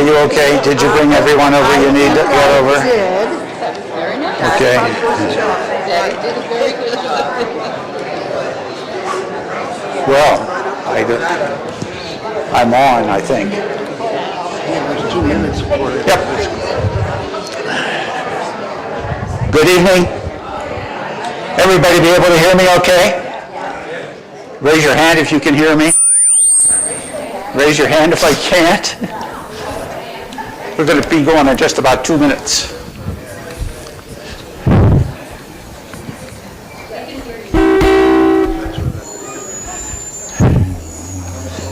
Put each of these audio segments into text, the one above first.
are you okay? Did you bring everyone over you need to get over? I did. Very nice. Okay. Daddy did a very good job. Well, I'm on, I think. There's 2 minutes for it. Yep. Good evening. Everybody be able to hear me okay? Raise your hand if you can hear me. Raise your hand if I can't. We're going to be going in just about 2 minutes.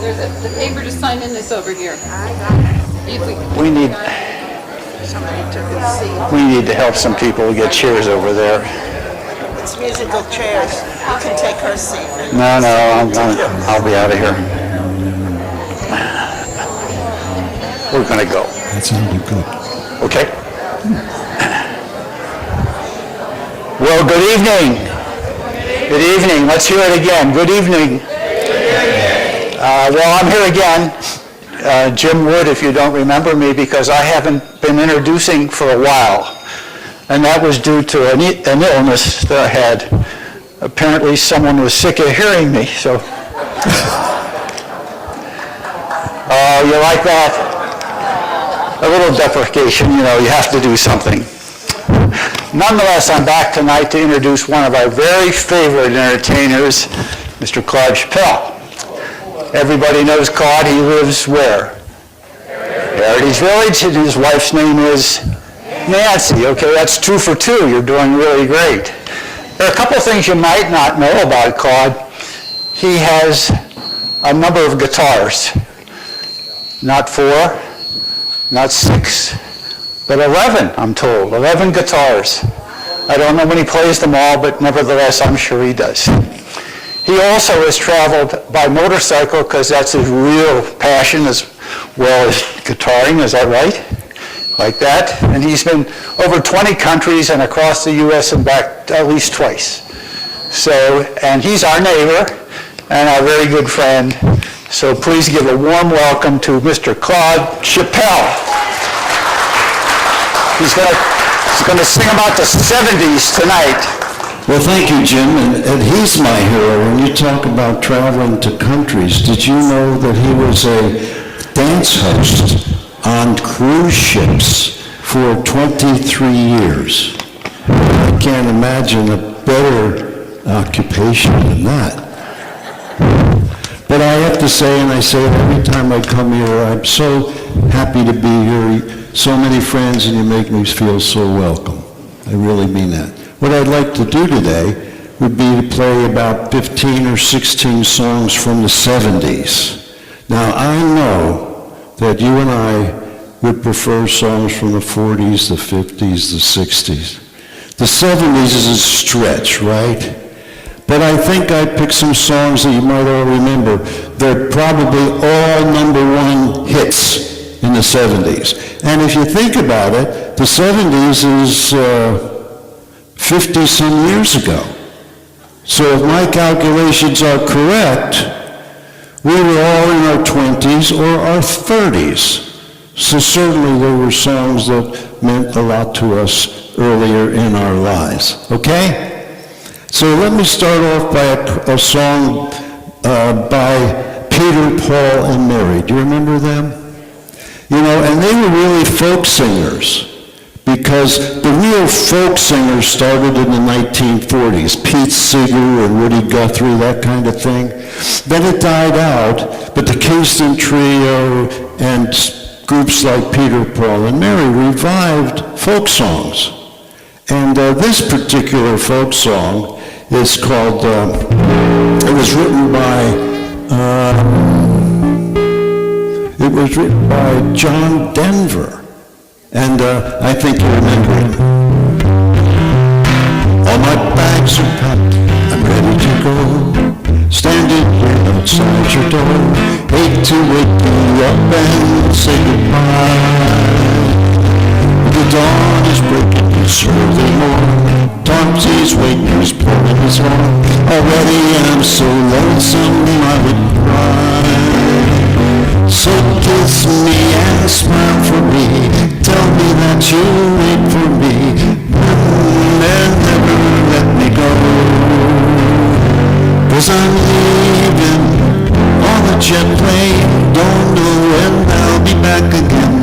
There's the paper to sign in is over here. We need Somebody took a seat. we need to help some people get chairs over there. It's musical chairs. You can take her seat. No, I'll be out of here. We're going to go. That sounded good. Okay? Well, good evening. Good evening. Let's hear it again. Good evening. Well, I'm here again. Jim Wood, if you don't remember me, because I haven't been introducing for a while. And that was due to an illness that I had. Apparently someone was sick of hearing me, so. Oh, you like that? A little deprecation, you have to do something. Nonetheless, I'm back tonight to introduce one of our very favorite entertainers, Mr. Claude Shappelle. Everybody knows Claude. He lives where? Heritage Village, and his wife's name is Nancy. Okay, that's 2 for 2. You're doing really great. There are a couple of things you might not know about Claude. He has a number of guitars. Not 4, not 6, but 11, I'm told. 11 guitars. I don't know when he plays them all, but nevertheless, I'm sure he does. He also has traveled by motorcycle because that's his real passion as well as guitaring, is that right? Like that. And he's been over 20 countries and across the U.S. and back at least twice. So, and he's our neighbor and our very good friend. So please give a warm welcome to Mr. Claude Shappelle. He's going to sing about the 70's tonight. Well, thank you, Jim, and he's my hero. When you talk about traveling to countries, did you know that he was a dance host on cruise ships for 23 years? I can't imagine a better occupation than that. But I have to say, and I say it every time I come here, I'm so happy to be here. So many friends, and you make me feel so welcome. I really mean that. What I'd like to do today would be to play about 15 or 16 songs from the 70's. Now, I know that you and I would prefer songs from the 40s, the 50s, the 60s. The 70's is a stretch, right? But I think I picked some songs that you might all remember. They're probably all #1 hits in the 70's. And if you think about it, the 70's is 50-some years ago. So if my calculations are correct, we were all in our 20s or our 30s. So certainly there were songs that meant a lot to us earlier in our lives. Okay? So let me start off by a song by Peter, Paul, and Mary. Do you remember them? And they were really folk singers, because the real folk singers started in the 1940s. Pete Seeger and Woody Guthrie, that kind of thing. Then it died out, but the Kingston Trio and groups like Peter, Paul, and Mary revived folk songs. And this particular folk song is called, it was written by John Denver. And I think you remember him. All my bags are packed, I'm ready to go. Standing here outside your door, hate to wake you up and say goodbye. The dawn is breaking, it's early morning. Tomsy's waiting, he's blowing his horn. Already I'm so lonesome I would cry. So kiss me and smile for me. Tell me that you'll wait for me. And never let me go. 'Cause I'm leaving on a jet plane. Don't know when I'll be back again.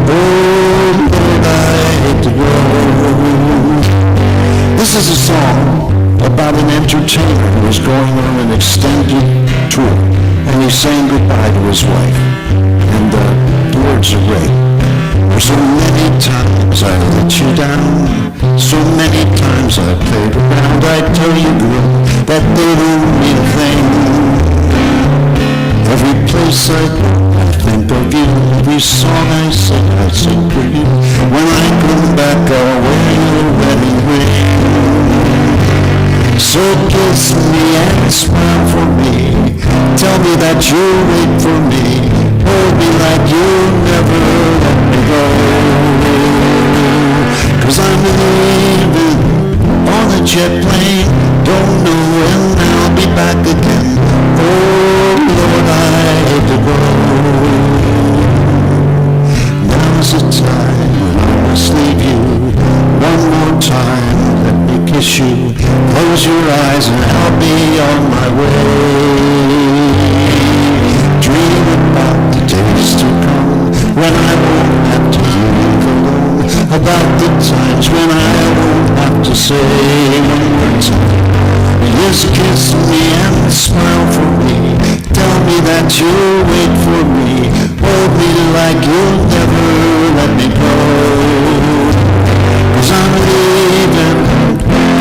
Oh, Lord, I hate to go. This is a song about an entertainer who was going on an extended tour, and he's saying goodbye to his wife. And the words are great. So many times I let you down, so many times I played around. I tell you, girl, that they don't mean a thing. Every place I go, I think of you. Every song I sing for you. When I come back, I'll wear your wedding ring. So kiss me and smile for me. Tell me that you'll wait for me. Hold me like you'll never let me go. 'Cause I'm leaving on a jet plane. Don't know when I'll be back again. Oh, Lord, I hate to go. Now's the time when I must leave you. One more time, let me kiss you. Close your eyes and I'll be on my way. Dream about the days to come when I won't have to leave alone. About the times when I won't have to say one more time. Just kiss me and smile for me. Tell me that you'll wait for me. Hold me like you'll never let me go. 'Cause I'm leaving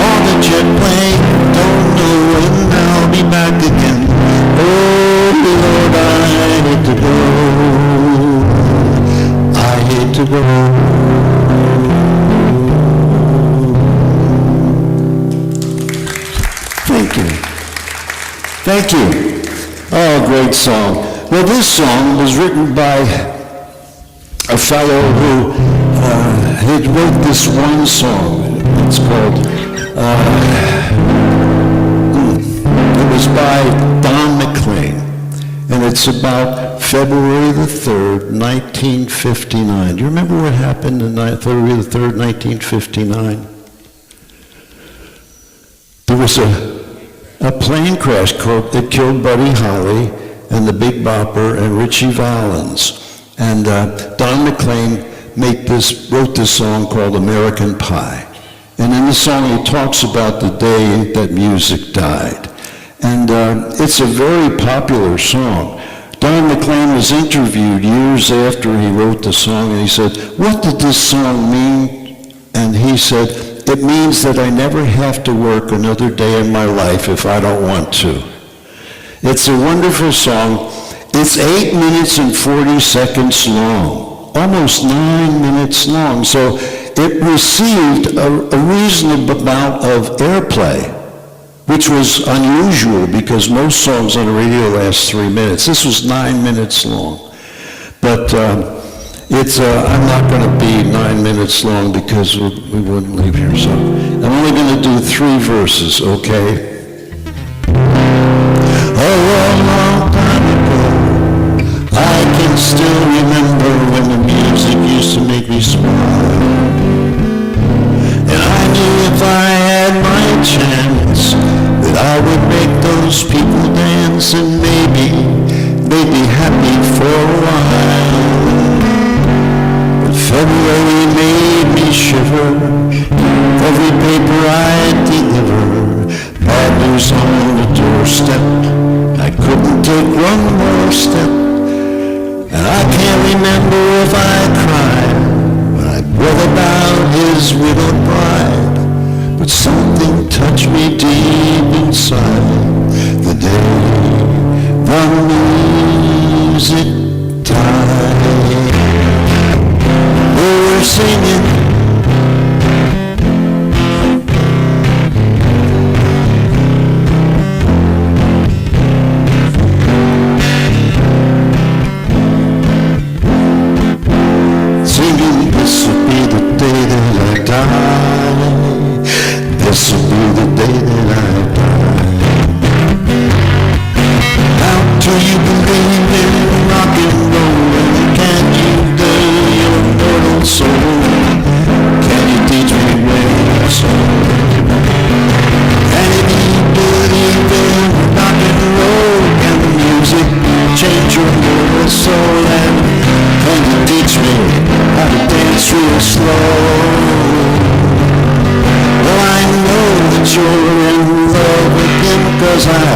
on a jet plane. Don't know when I'll be back again. Oh, Lord, I hate to go. I hate to go. Thank you. Thank you. Oh, great song. Well, this song was written by a fellow who he wrote this one song. It's called, it was by Don McLean, and it's about February the 3rd, 1959. Do you remember what happened on February the 3rd, 1959? There was a plane crash that killed Buddy Holly and the Big Bopper and Richie Valens. And Don McLean wrote this song called American Pie. And in the song he talks about the day that music died. And it's a very popular song. Don McLean was interviewed years after he wrote the song, and he said, "What did this song mean?" And he said, "It means that I never have to work another day in my life if I don't want to." It's a wonderful song. It's 8 minutes and 40 seconds long, almost 9 minutes long. So it received a reasonable amount of airplay, which was unusual because most songs on the radio last 3 minutes. This was 9 minutes long. But I'm not going to be 9 minutes long because we wouldn't leave here. So I'm only going to do 3 verses, okay? A long, long time ago, I can still remember when the music used to make me smile. And I knew if I had my chance that I would make those people dance and maybe they'd be happy for a while. But February made me shiver. Every paper I deliver, bad news on the doorstep. I couldn't take one more step. And I can't remember if I cried when I read about his widowed bride. But something touched me deep inside the day the music died. They were singing love again, 'cause I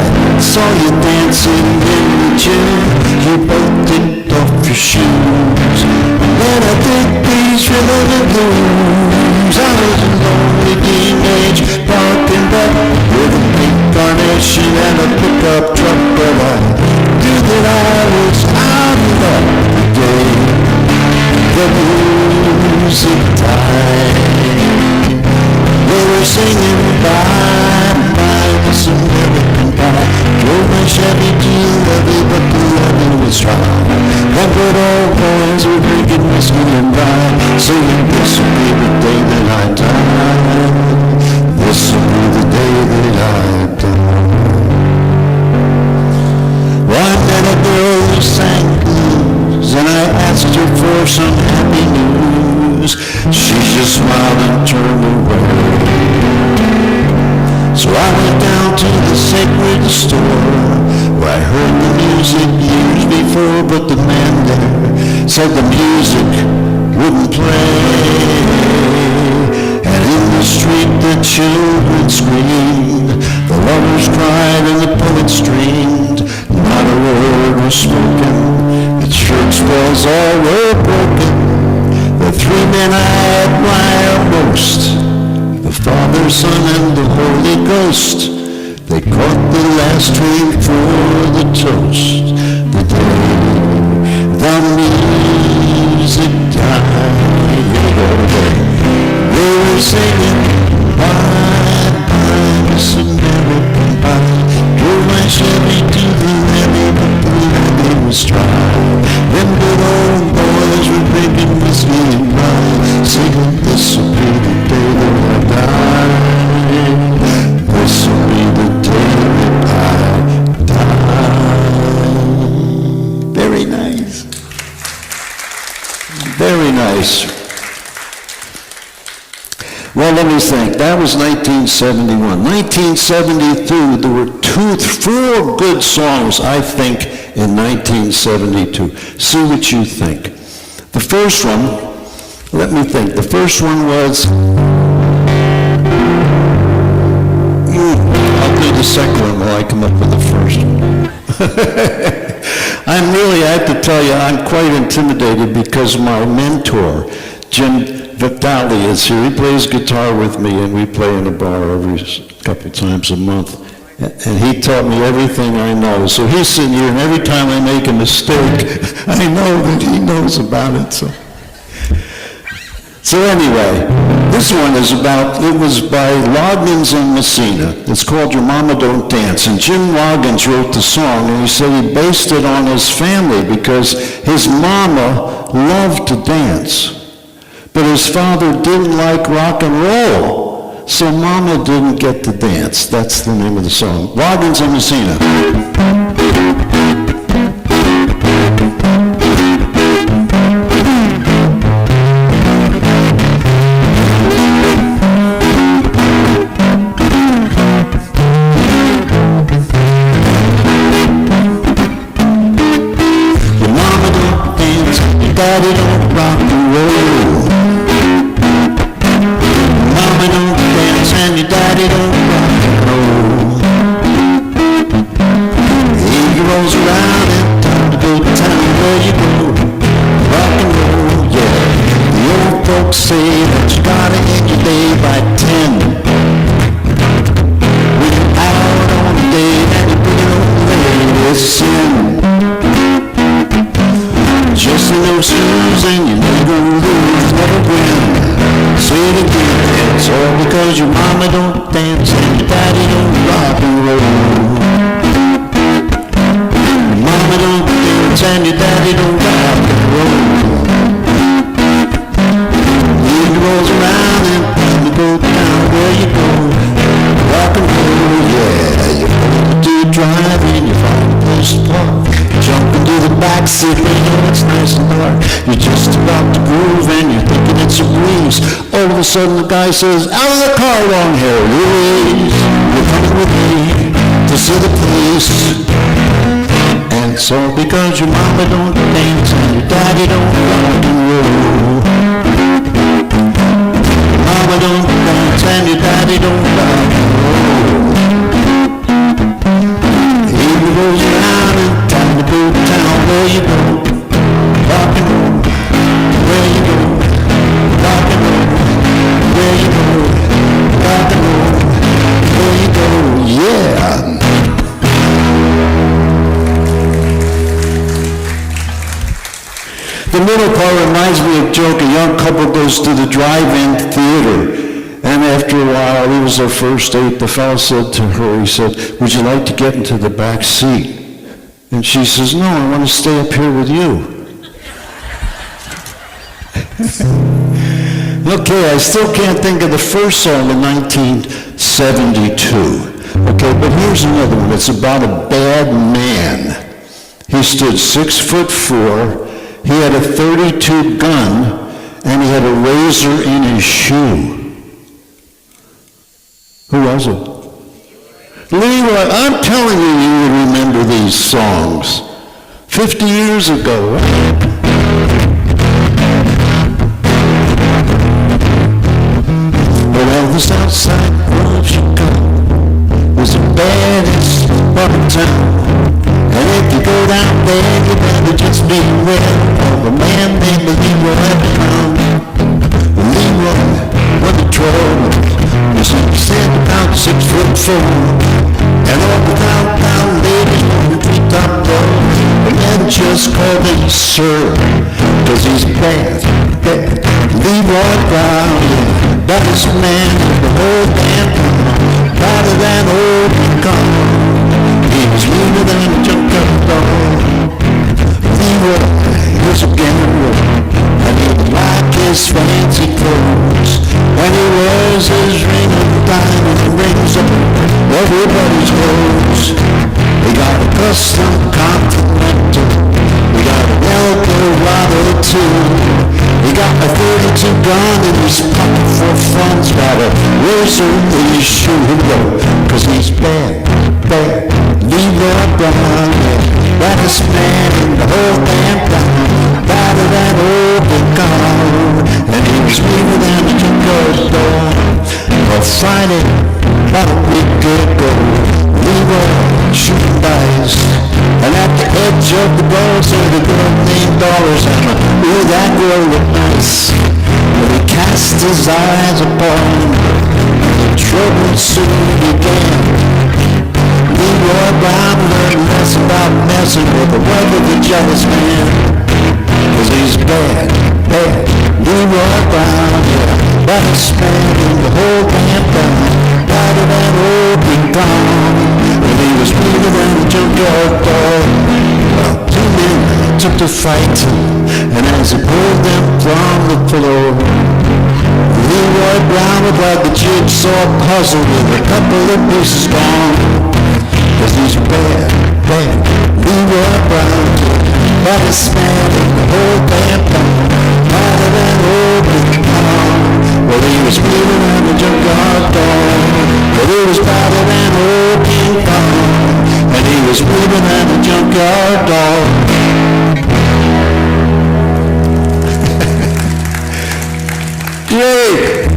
saw you dancing in the gym. You both kicked off your shoes. Then I think these rhythm and blues. I was a lonely teenage parking back with a pink carnation and a pickup truck, but I knew that I was out of luck the day the music died. They were singing bye, bye, this American pie. Drove my Chevy to Levy, but the levy was dry. And good old boys were drinking whiskey and rye, singing this will be the day that I die. This will be the day that I die. Well, I met a girl who sang blues, and I asked her for some happy news. She just smiled and turned away. So I went down to the sacred store, where I heard the music years before, but the man there said the music wouldn't play. And in the street the children screamed, the lovers cried and the poets streamed. Not a word was spoken, the church bells all were broken. The three men I admire most, the Father, Son, and the Holy Ghost, they caught the last train for the toast. The day the music died, they were singing bye, bye, Miss American Pie. Drove my Chevy to the levee, but the levee was dry. Them good old boys were drinking whiskey and rye, singing this will be the day that I die. This will be the day that I die. Very nice. Very nice. Well, let me think. That was 1971. 1972, there were 4 good songs, I think, in 1972. See what you think. The first one, let me think. The first one was, I'll do the second one while I come up with the first one. I have to tell you, I'm quite intimidated because my mentor, Jim Vitale, is here. He plays guitar with me, and we play in a bar every couple times a month. And he taught me everything I know. So he's sitting here, and every time I make a mistake, I know that he knows about it. So anyway, this one is it was by Loggins and Messina. It's called Your Mama Don't Dance. And Jim Loggins wrote the song, and he said he based it on his family because his mama loved to dance. But his father didn't like rock and roll, so Mama didn't get to dance. That's the name of the song. Loggins and Messina. Your mama don't dance, your daddy don't rock and roll. Mama don't dance and your daddy don't rock and roll. He rolls around and time to go to town. Where you go? Rock and roll, yeah. The old folks say that you gotta end your day by 10. When you're out on a date and you bring your own lady, it's a sin. Just in those shoes and you never lose, never win. Say it again, it's all because your mama don't dance and your daddy don't rock and roll. Your mama don't dance and your daddy don't rock and roll. He rolls around and time to go down. Where you go? Rock and roll, yeah. You do driving, you find a place to park. Jump into the backseat, you know it's nice and dark. You're just about to groove and you're thinking it's a breeze. All of a sudden the guy says, out of the car, long hair, Louise. You're coming with me to see the police. And it's all because your mama don't dance and your daddy don't rock and roll. Your mama don't dance and your daddy don't rock and roll. The middle part reminds me of a joke. A young couple goes to the drive-in theater, and after a while, it was their first date, the fellow said to her, he said, "Would you like to get into the back seat?" And she says, "No, I want to stay up here with you." Okay, I still can't think of the first song in 1972. Okay, but here's another one. It's about a bad man. He stood 6'4", he had a .32 gun, and he had a razor in his shoe. Who was it? Leroy. I'm telling you, you would remember these songs. 50 years ago, right? But Elvis outside of Chicago was the baddest part of town. And if you go down there, you better just be aware of a man named Leroy Brown. Leroy was the trouble. He said about 6'4", and all the downtown ladies on the treetop door, the men just called him Sir, 'cause he's bad, bad. Leroy Brown, yeah, baddest man in the whole damn town, badder than old Lincoln. He was meaner than a junkyard dog. Leroy was a gambler, and he liked his fancy clothes. When he wears his ring of diamond rings up everybody's nose. He got a custom Continental, he got an Eldorado too. He got a .32 gun in his pocket for funds, got a razor in his shoe, 'cause he's bad, bad. Leroy Brown, yeah, baddest man in the whole damn town, badder than old Lincoln, and he was meaner than a junkyard dog. On Friday, about a week ago, Leroy shooting dice, and at the edge of the bars there the girl named Dollars, and ooh, that girl looked nice. But he cast his eyes upon her, and the trouble soon began. Leroy Brown learned less about messing with the wife of a jealous man, 'cause he's bad, bad. Leroy Brown, yeah, baddest man in the whole damn town, badder than old Lincoln, and he was meaner than a junkyard dog. Well, two men took to fight, and as he pulled them from the floor, Leroy Brown looked like a jigsaw puzzle with a couple of pieces gone. 'Cause he's bad, bad. Leroy Brown, baddest man in the whole damn town, badder than old Lincoln. Well, he was meaner than a junkyard dog, but he was badder than old Lincoln, and he was meaner than a junkyard dog. Yay!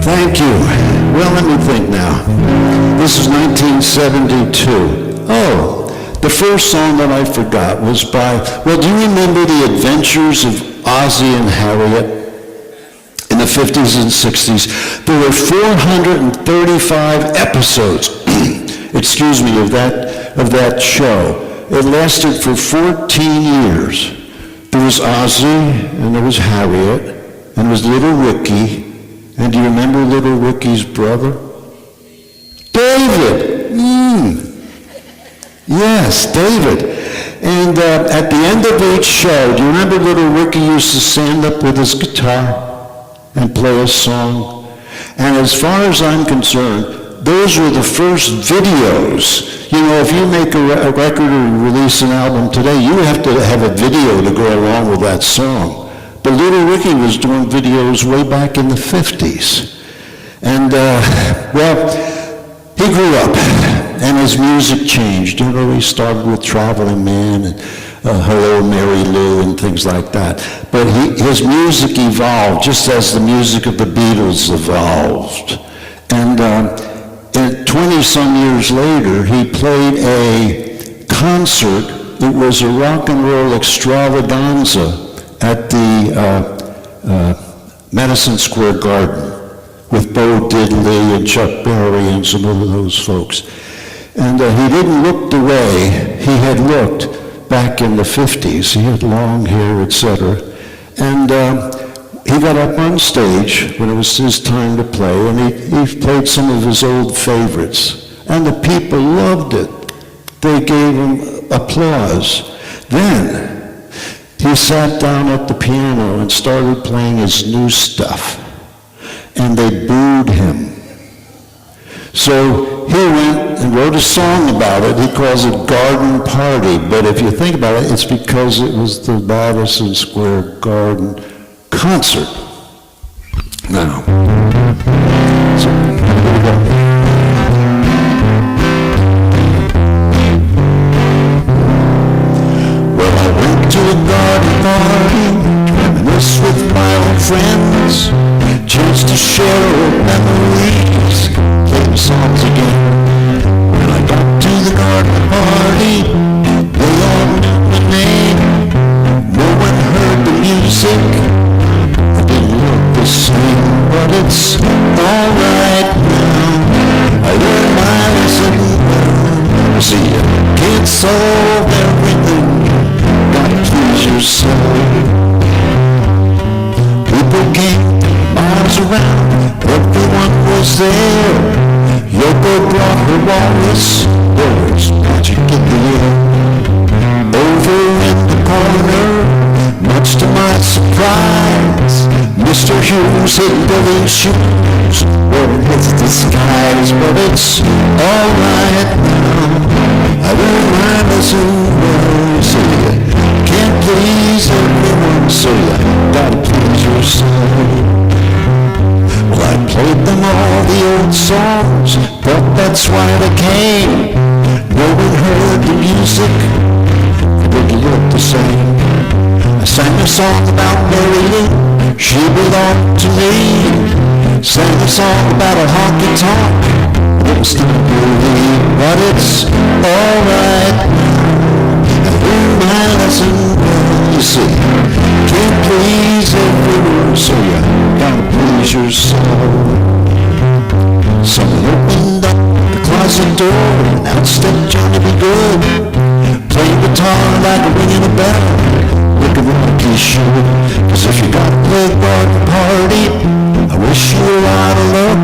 Thank you. Well, let me think now. This is 1972. Oh, the first song that I forgot was by, well, do you remember The Adventures of Ozzie and Harriet? In the 50s and 60s, there were 435 episodes, excuse me, of that show. It lasted for 14 years. There was Ozzie, and there was Harriet, and there was Little Ricky. And do you remember Little Ricky's brother? David! Yes, David. And at the end of each show, do you remember Little Ricky used to stand up with his guitar and play a song? And as far as I'm concerned, those were the first videos. You know, if you make a record or release an album today, you have to have a video to go along with that song. But Little Ricky was doing videos way back in the 50s. And, well, he grew up, and his music changed. You know, he started with Traveling Man and Hello, Mary Lou, and things like that. But his music evolved, just as the music of the Beatles evolved. And 20-some years later, he played a concert. It was a rock and roll extravaganza at the Madison Square Garden with Bo Diddley and Chuck Berry and some of those folks. And he didn't look the way he had looked back in the 50s. He had long hair, etc. And he got up on stage when it was his time to play, and he played some of his old favorites. And the people loved it. They gave him applause. Then he sat down at the piano and started playing his new stuff. And they booed him. So he went and wrote a song about it. He calls it Garden Party. But if you think about it, it's because it was the Madison Square Garden concert. Now, so here we go. Well, I went to a garden party, reminisce with my old friends, chance to share old memories, play the songs again. When I got to the garden party, they all knew my name. No one heard the music. I didn't look the same, but it's all right now. I learned my lesson well. See, you can't solve everything. Gotta please yourself. People came miles around, everyone was there. Yoko brought her walrus, there was magic in the air. Over in the corner, much to my surprise, Mr. Hughes hit Billy's shoes, wearing his disguise. But it's all right now, I learned my lesson well. So you can't please everyone, so you gotta please yourself. Well, I played them all the old songs, but that's why they came. No one heard the music, it didn't look the same. I sang a song about Mary Lou, she belonged to me. Sang a song about a honky-tonk, it was still believe. But it's all right now, I learned my lesson well. You see, can't please everyone, so you gotta please yourself. Someone opened up the closet door, and out stepped Johnny B. Good, playing guitar like a ringing a bell, looking like he should. 'Cause if you gotta play a garden party, I wish you a lot of luck,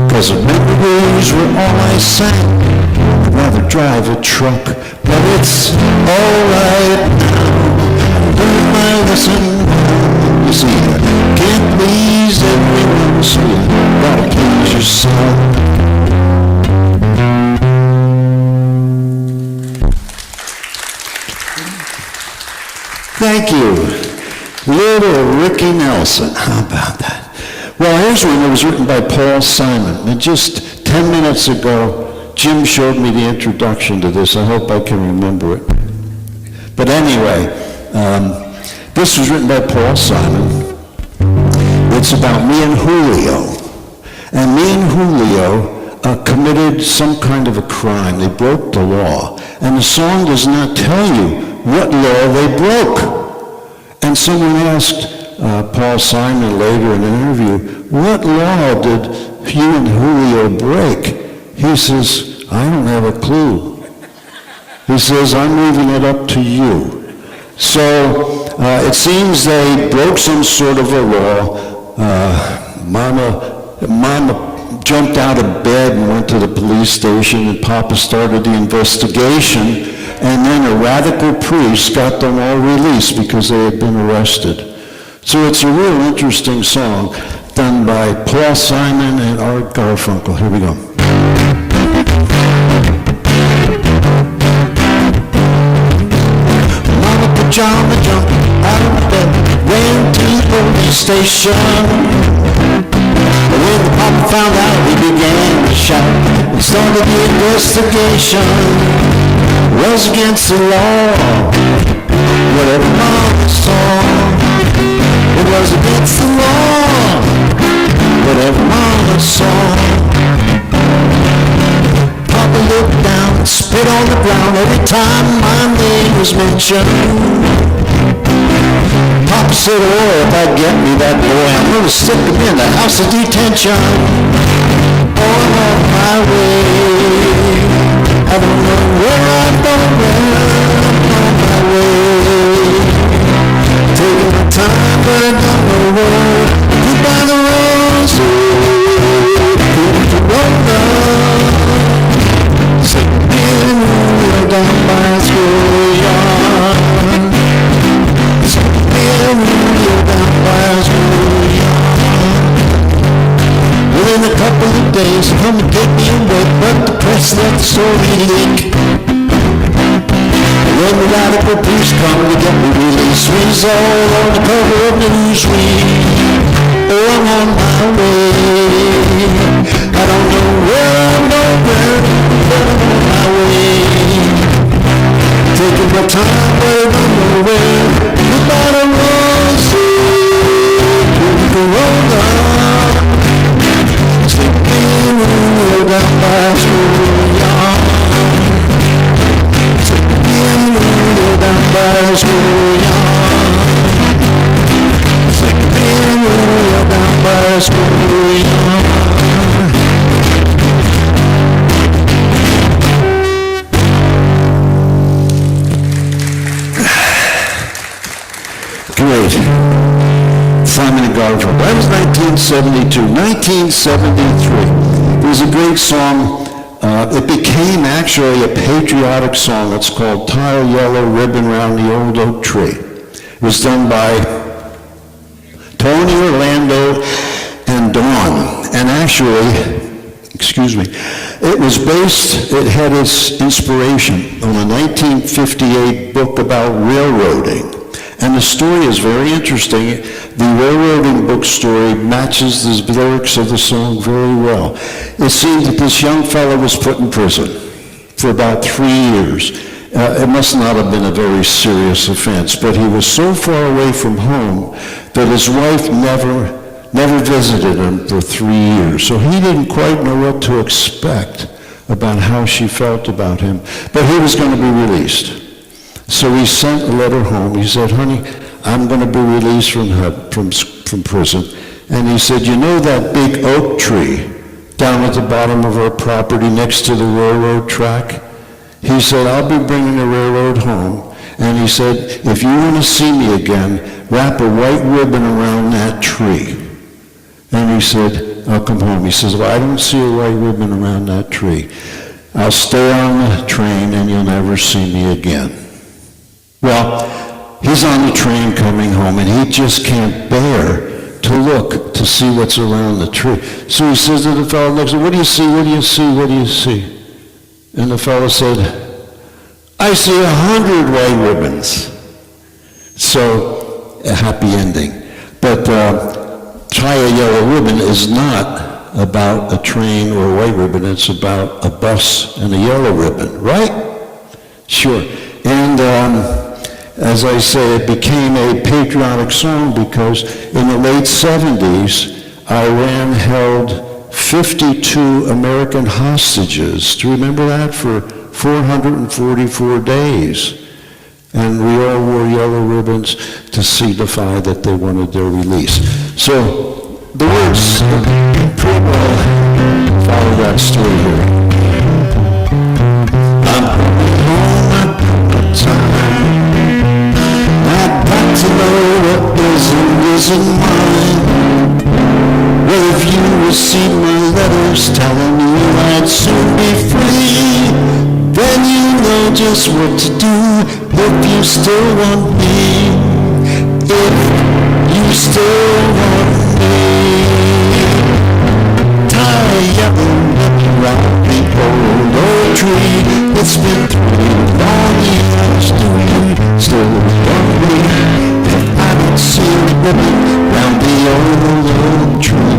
'cause the memories were all I sang. I'd rather drive a truck, but it's all right now. Learn my lesson well. You see, you can't please everyone, so you gotta please yourself. Thank you. Little Ricky Nelson. How about that? Well, here's one that was written by Paul Simon. And just 10 minutes ago, Jim showed me the introduction to this. I hope I can remember it. But anyway, this was written by Paul Simon. It's about me and Julio. And me and Julio committed some kind of a crime. They broke the law. And the song does not tell you what law they broke. And someone asked Paul Simon later in an interview, what law did you and Julio break? He says, I don't have a clue. He says, I'm leaving it up to you. So it seems they broke some sort of a law. Mama jumped out of bed and went to the police station, and Papa started the investigation, and then a radical priest got them all released because they had been arrested. So it's a real interesting song done by Paul Simon and Art Garfunkel. Here we go. Mama pajama jumped out of bed, ran to the police station. When the papa found out, he began to shout and started the investigation. It was against the law, whatever Mama saw. It was against the law, whatever Mama saw. Papa looked down and spit on the ground every time my name was mentioned. Papa said, oh, if I get me that boy, I'm going to stick him in the house of detention. Oh, I'm on my way. I don't know where I'm going. I'm on my take me away, but the press let the story leak. When the radical police come to get me released, was all on the cover of Newsweek. Oh, I'm on my way. I don't know where I'm going, but I'm on my way. Taking my time, but I don't know where. The bottom was the road on. Sleeping down by schoolyard. Sleeping down by schoolyard. Sleeping down by schoolyard. Great. Simon and Garfunkel. That was 1972. 1973. It was a great song. It became actually a patriotic song. It's called Tie a Yellow Ribbon Round the Old Oak Tree. It was done by Tony Orlando and Dawn. And actually, it had its inspiration on a 1958 book about railroading. And the story is very interesting. The railroading book story matches the lyrics of the song very well. It seemed that this young fellow was put in prison for about 3 years. It must not have been a very serious offense, but he was so far away from home that his wife never visited him for 3 years. So he didn't quite know what to expect about how she felt about him, but he was going to be released. So he sent a letter home. He said, honey, I'm going to be released from prison. And he said, you know that big oak tree down at the bottom of our property next to the railroad track? He said, I'll be bringing the railroad home. And he said, if you want to see me again, wrap a white ribbon around that tree. And he said, I'll come home. He says, well, I don't see a white ribbon around that tree. I'll stay on the train and you'll never see me again. Well, he's on the train coming home, and he just can't bear to look to see what's around the tree. So he says to the fellow next to him, what do you see, what do you see, what do you see? And the fellow said, I see 100 white ribbons. So, a happy ending. But Tie a Yellow Ribbon is not about a train or a white ribbon, it's about a bus and a yellow ribbon, right? Sure. And as I say, it became a patriotic song because in the late 70s, Iran held 52 American hostages. Do you remember that? For 444 days. And we all wore yellow ribbons to signify that they wanted their release. So the words pretty well follow that story here. I'm coming home, I'm coming time. I'd like to know what isn't mine. Well, if you receive my letters telling you I'd soon be free, then you know just what to do if you still want me. If you still want me. Tie a yellow ribbon round the old oak tree. It's been 3 long years. Do you still want me? If I don't see a ribbon round the old oak tree,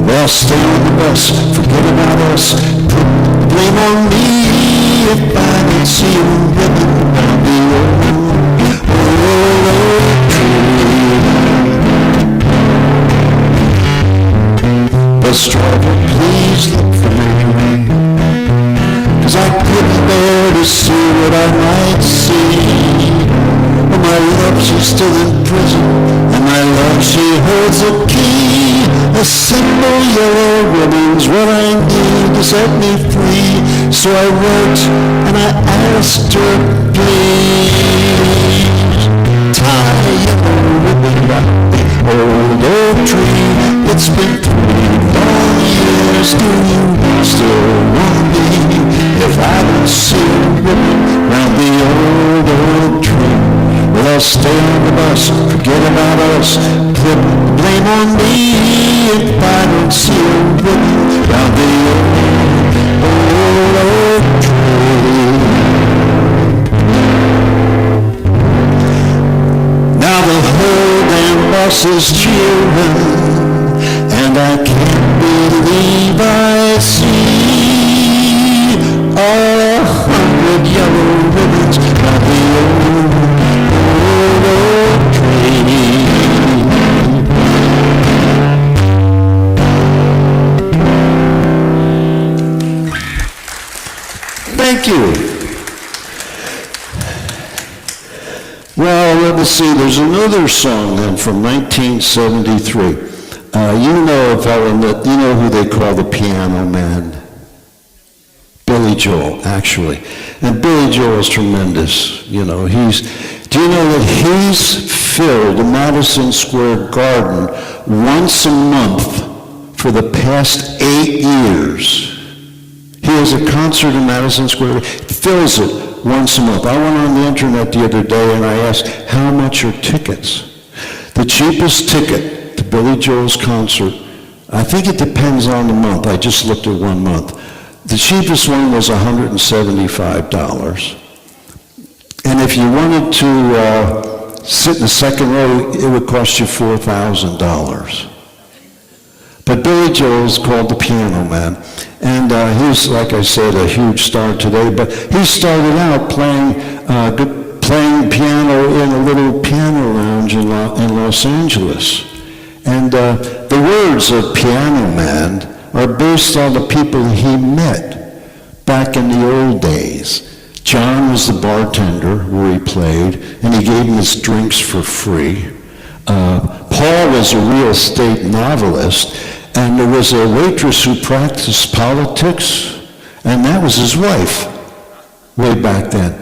well, stay on the bus, forget about us, put the blame on me. If I don't see a ribbon round the old oak tree. Bus driver, please look for me, 'cause I couldn't bear to see what I might see. Oh, my love, she's still in prison, and my love, she holds a key. A simple yellow ribbon's what I need to set me free. So I wrote and I asked her, please, tie a yellow ribbon round the old oak tree. It's been 3 long years. Do you still want me? If I don't see a ribbon round the old oak tree, well, I'll stay on the bus, forget about us, put blame on me. If I don't see a ribbon round the old Thank you. Well, let me see, there's another song then from 1973. You know a fellow that, you know who they call the Piano Man? Billy Joel, actually. And Billy Joel is tremendous. You know, do you know that he's filled the Madison Square Garden once a month for the past 8 years? He has a concert in Madison Square, fills it once a month. I went on the internet the other day and I asked, how much are tickets? The cheapest ticket to Billy Joel's concert, I think it depends on the month. I just looked at 1 month. The cheapest one was $175. And if you wanted to sit in the second row, it would cost you $4,000. But Billy Joel's called the Piano Man. And he's, like I said, a huge star today. But he started out playing piano in a little piano lounge in Los Angeles. And the words of Piano Man are based on the people he met back in the old days. John was the bartender where he played, and he gave him his drinks for free. Paul was a real estate novelist, and there was a waitress who practiced politics, and that was his wife way back then.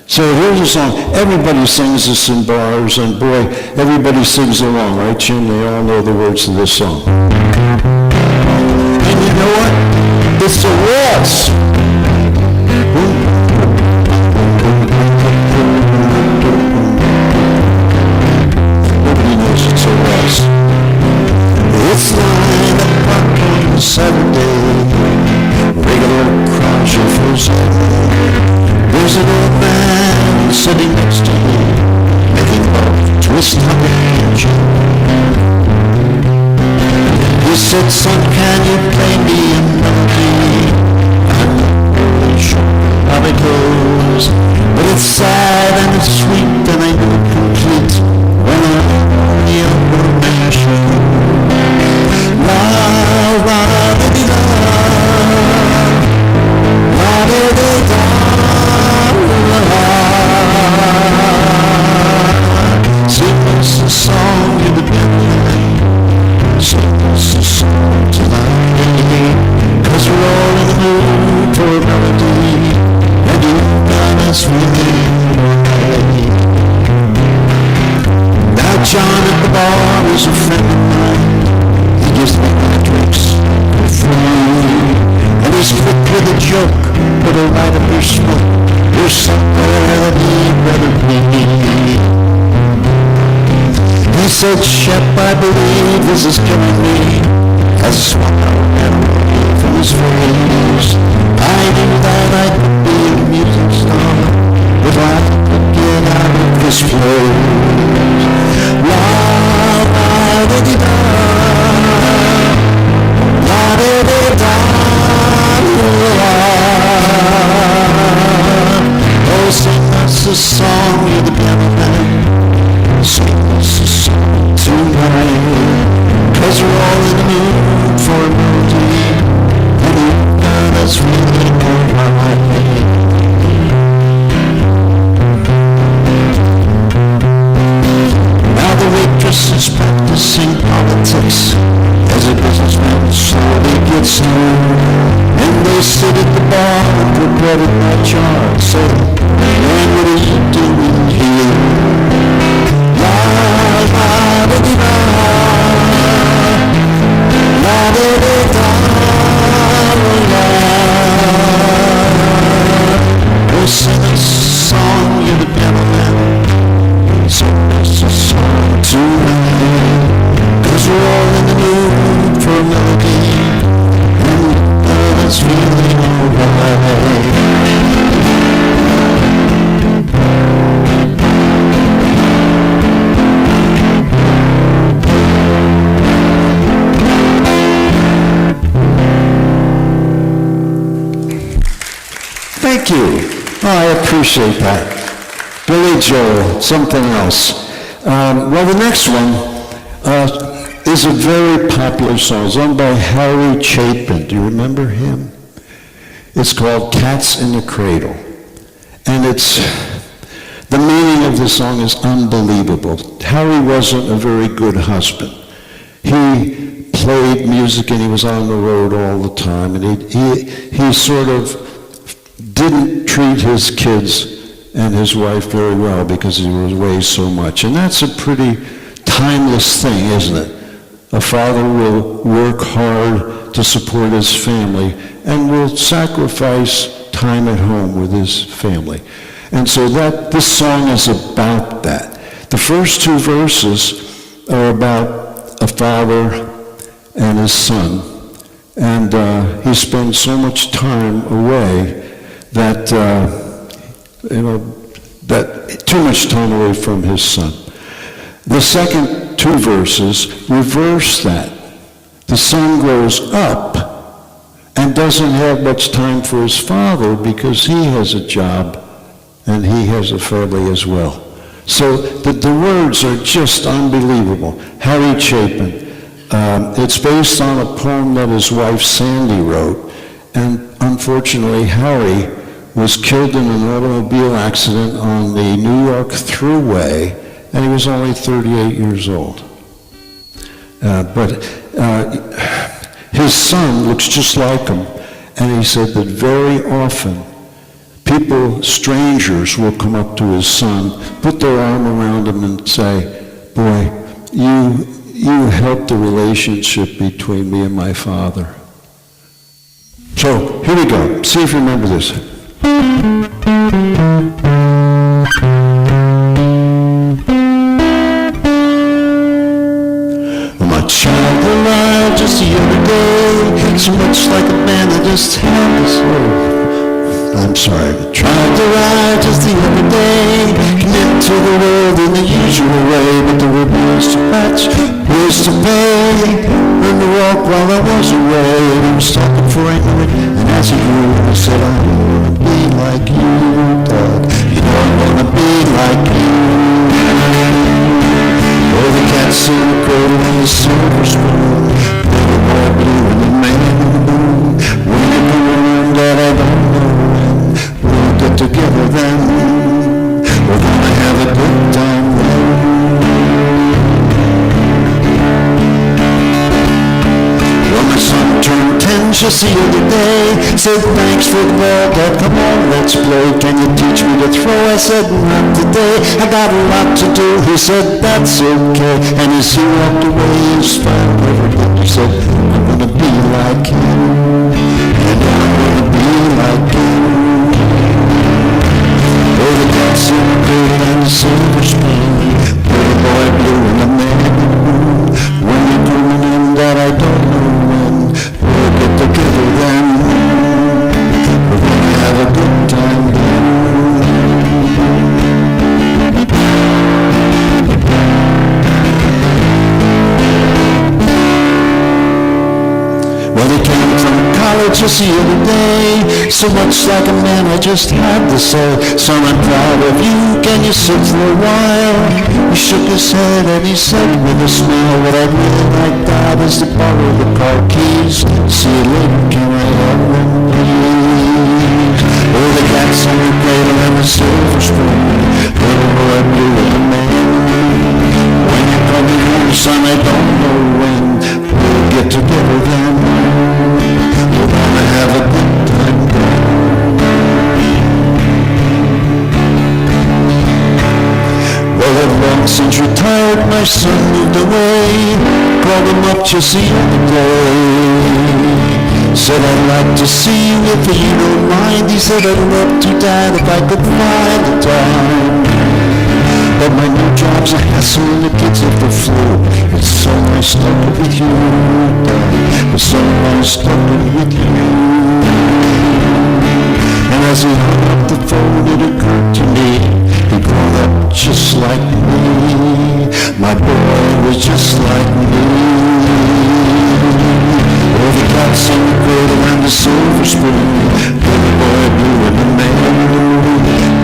So here's a song. Everybody sings this in bars, and boy, everybody sings along, right, Jim? They all know the words to this song. And you know what? It's a waltz. Nobody knows it's a waltz. It's 9 o'clock on a Saturday. Regular crowd shuffles in. There's an old man sitting next to me, making love to his stomach. He said, son, can you play me a melody? I'm not really sure how it goes, but it's sad and it's sweet and I know it complete when I'm on the upper measure. La la da di da, la da da da, la la. Sing us a song in the beginning. Sing us a song tonight, 'cause we're all in the mood for a melody, and you got us feeling alright. Now John at the bar is a friend of mine. He gives me my drinks for free, and he's quick with a joke, but a light up your smoke. You're somewhere that he'd rather be. He said, Shep, I believe this is killing me. I smiled and away from his face. I knew that I could be a music star if I could get out of this place. La la da di da, la da da da, la. Oh, sing us a song, you're the piano man. Sing us a song tonight, 'cause we're all in the mood for a melody, and you got us feeling alright. Now the waitress is practicing politics as a businessman slowly gets known, and they sit at the bar and put bread in my jar and say, man, what are you doing here? La la da di da, la da da da, la. Oh, sing us a song, you're the piano man. Sing us a song tonight, 'cause we're all in the mood for a melody, and it's feeling alright. Thank you. Oh, I appreciate that. Billy Joel, something else. Well, the next one is a very popular song. It's owned by Harry Chapin. Do you remember him? It's called Cats in the Cradle. And the meaning of the song is unbelievable. Harry wasn't a very good husband. He played music and he was on the road all the time. And he sort of didn't treat his kids and his wife very well because he was away so much. And that's a pretty timeless thing, isn't it? A father will work hard to support his family and will sacrifice time at home with his family. And so this song is about that. The first two verses are about a father and his son. And he spends so much time away that, that too much time away from his son. The second two verses reverse that. The son grows up and doesn't have much time for his father because he has a job and he has a family as well. So the words are just unbelievable. Harry Chapin. It's based on a poem that his wife Sandy wrote, and unfortunately Harry was killed in an automobile accident on the New York Thruway, and he was only 38 years old. But his son looks just like him, and he said that very often strangers will come up to his son, put their arm around him and say, "Boy, you helped the relationship between me and my father." So, here we go. See if you remember this. My child arrived just the other day, so much like a man that just had his I'm sorry. Tried to ride just the other day, came into the world in the usual way, but there were bills to match, bills to pay, learned to walk while I was away, and he was talking for a minute, and as he grew, he said, "I want to be like you, Doug. You know I want to be like you." Oh, the cat's in the cradle and the silver spoon, the boy blue and the man in the moon, when you come around that I don't know. We'll get together then, we're gonna have a good time then. Well, my son turned 10 just the other day, said thanks for the ball, Dad, come on, let's play. Can you teach me to throw? I said not today, I got a lot to do. He said that's okay, and as he walked away he smiled everybody. He said I'm gonna be like him, and I'm gonna be like him. Oh, the cat's in the cradle and the silver spoon, little boy blue and the man in the moon. When you're coming in that I don't know when, we'll get together then, we're gonna have a good time then. Well, he came from college just the other day, so much like a man I just had to say, "Son, I'm proud of you, can you sit for a while?" He shook his head and he said with a smile, "What I'd really like, Dad, is to borrow the car keys. See you later, can I have them, please?" Oh, the cat's in the cradle and the silver spoon, little boy blue and the man. When you're coming home, son, I don't know when, we'll get together then, we're gonna have a good time then. Well, I've long since retired, my son moved away, called him up just the other day. Said I'd like to see you if you don't mind. He said I'd love to, Dad, if I could find the time. But my new job's a hassle and the kids have the flu. It's so nice talking with you, Dad. It's so nice talking with you. And as he hung up the phone, it occurred to me, he'd grown up just like me. My boy was just like me. Oh, the cat's in the cradle and the silver spoon, little boy blue and the man in the moon.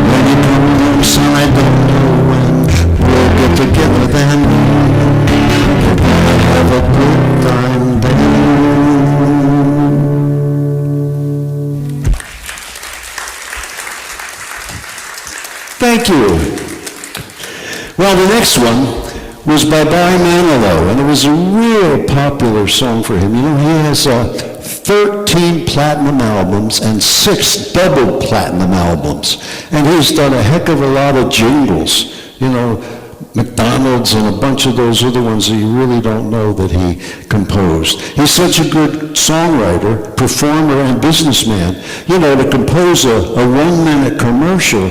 When you come home, son, I don't know when, we'll get together then, we're gonna have a good time then. Thank you. Well, the next one was by Barry Manilow, and it was a real popular song for him. You know, he has 13 platinum albums and 6 double platinum albums, and he's done a heck of a lot of jingles. You know, McDonald's and a bunch of those other ones that you really don't know that he composed. He's such a good songwriter, performer, and businessman. You know, to compose a 1-minute commercial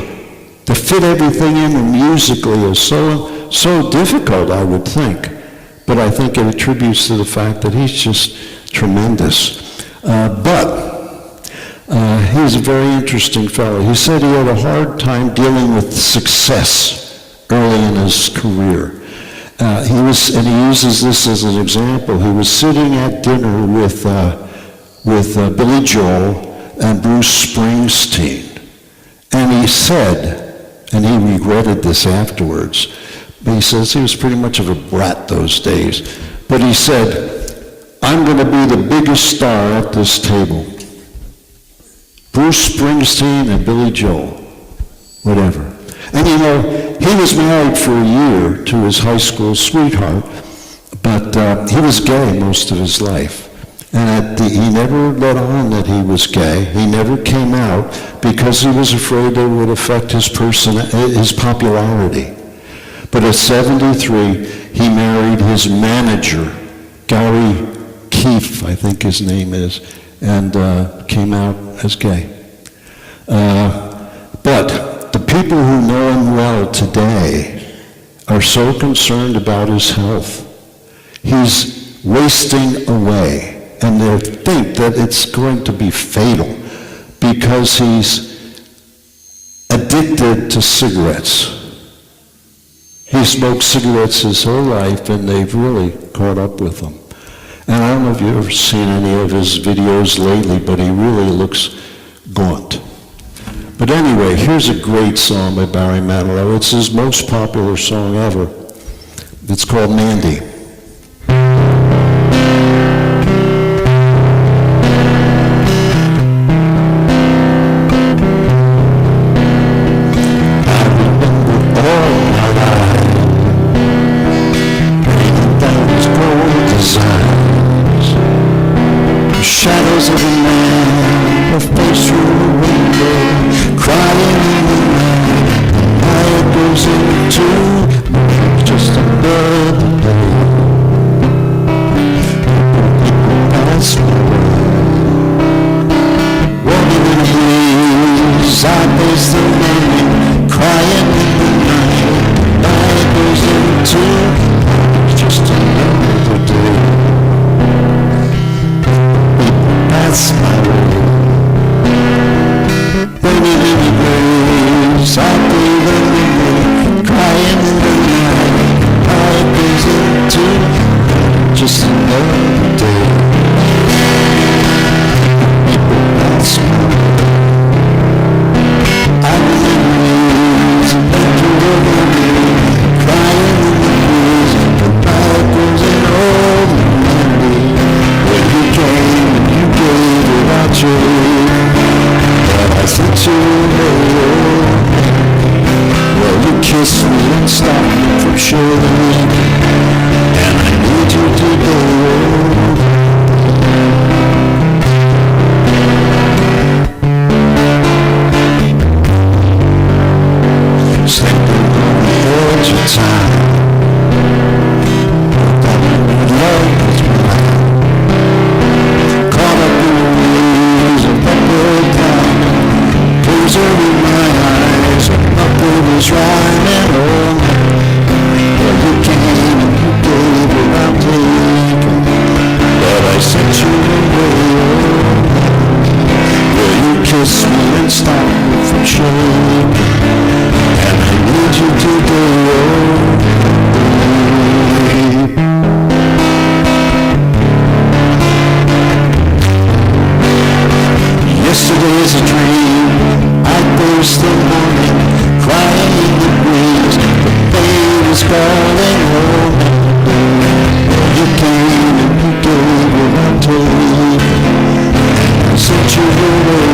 to fit everything in musically is so difficult, I would think. But I think it attributes to the fact that he's just tremendous. He's a very interesting fellow. He said he had a hard time dealing with success early in his career. He uses this as an example. He was sitting at dinner with Billy Joel and Bruce Springsteen. And he said, and he regretted this afterwards, but he says he was pretty much of a brat those days, but he said, I'm going to be the biggest star at this table. Bruce Springsteen and Billy Joel, whatever. And you know, he was married for a year to his high school sweetheart, but he was gay most of his life. And he never let on that he was gay. He never came out because he was afraid it would affect his popularity. But at 73, he married his manager, Gary Keefe, I think his name is, and came out as gay. But the people who know him well today are so concerned about his health. He's wasting away. And they think that it's going to be fatal because he's addicted to cigarettes. He smoked cigarettes his whole life, and they've really caught up with him. And I don't know if you've ever seen any of his videos lately, but he really looks gaunt. But anyway, here's a great song by Barry Manilow. It's his most popular song ever. It's called Mandy. Shadows of a man, a face through the window, crying in the night. Night goes into just another day. That's my world. Walking in a breeze, I face the morning, crying in the night. Night goes into just another day. That's my world. Burning in the graves, I feel the memory, crying in the night. Night goes into just another day. That's my world. I remember years after over me, crying in the breeze. The night goes in over me. When you came, without you, but I sent you away. Well, you kissed me and stopped me from showing, and I need you to go. Sleeping on the edge of time, love was mine. Tears are in my eyes, and nothing is right at all. Well, you came and you gave without taking, but I sent you away. Well, you kissed me and stopped me from shaking, and I need you to go. Yesterday's a dream, I face the morning, crying in the breeze, the baby's calling home. Well, you came and you gave without taking, and I sent you away.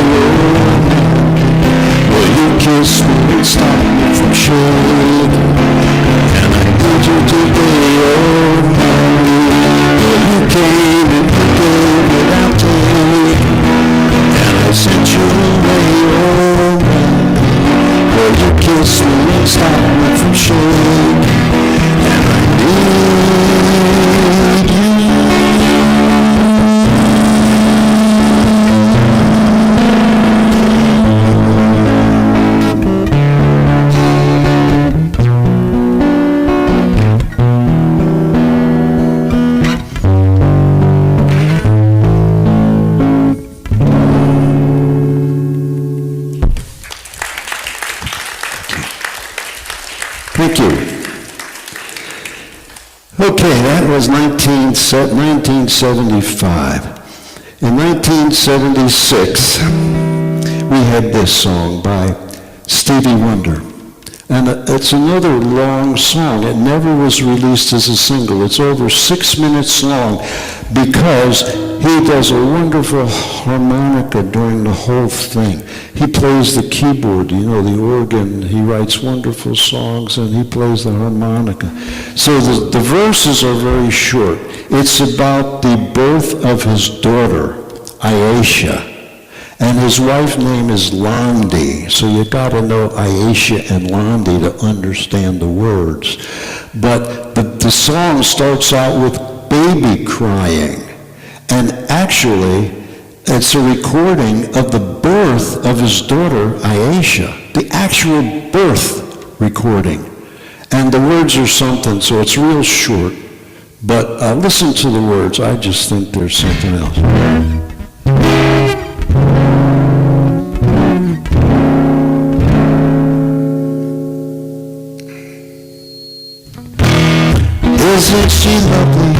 Well, you kissed me and stopped me from shake. And I need you today, oh Mary. You came and you gave without take. And I sent you away, oh Mary. Well, you kissed me and stopped me from shake. And I need you. Thank you. Okay, that was 1975. In 1976, we had this song by Stevie Wonder. And it's another long song. It never was released as a single. It's over 6 minutes long because he does a wonderful harmonica during the whole thing. He plays the keyboard, you know, the organ. He writes wonderful songs and he plays the harmonica. So the verses are very short. It's about the birth of his daughter, Aisha. And his wife's name is Londi, so you got to know Aisha and Londi to understand the words. But the song starts out with baby crying, and actually it's a recording of the birth of his daughter Aisha, the actual birth recording. And the words are something, so it's real short, but listen to the words. I just think there's something else. Isn't she lovely?